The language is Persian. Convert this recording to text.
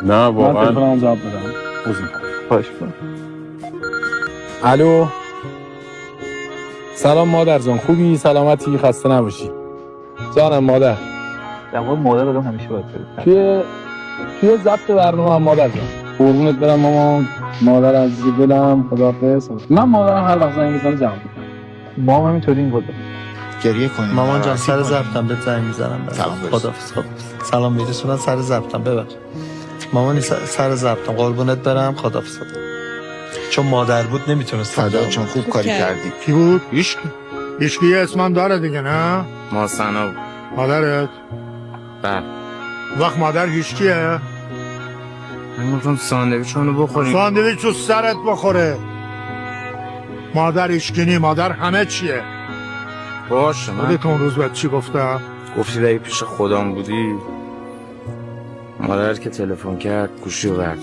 نه واقعا من تلفنم جواب بدم. خواهش می‌کنم. الو. سلام مادر جان، خوبی؟ سلامتی؟ خسته نباشی. جانم مادر. در واقع مادر آدم همیشه باید بره. توی ضبط برنامه هم مادر جان. قربونت برم مامان. مادر عزیز دلم، خداحافظ. من مادرم هر وقت زنگ میزنه جواب میدم. ما هم همینطوری این بود. گریه کنیم. مامان جان سر ضبطم به زنگ میزنم. خداحافظ. سلام میرسونم سر ضبطم ببخش. مامانی سر ضبطم قربونت برم خداحافظ. چون مادر بود نمیتونستم. فدا چون خوب کاری کردی. کی بود؟ هیچکی یه اسمم داره دیگه نه؟ ماسنا بود. مادرت؟ بله. وقت مادر هیچکیه؟ میگفتم ساندویچ اونو بخوریم. ساندویچ رو سرت بخوره. مادر هیچکی مادر همه چیه. باشه من خودت اون روز باید چی گفتم؟ گفتی اگه پیش خودم بودی مادر که تلفن کرد گوشی رو بردار.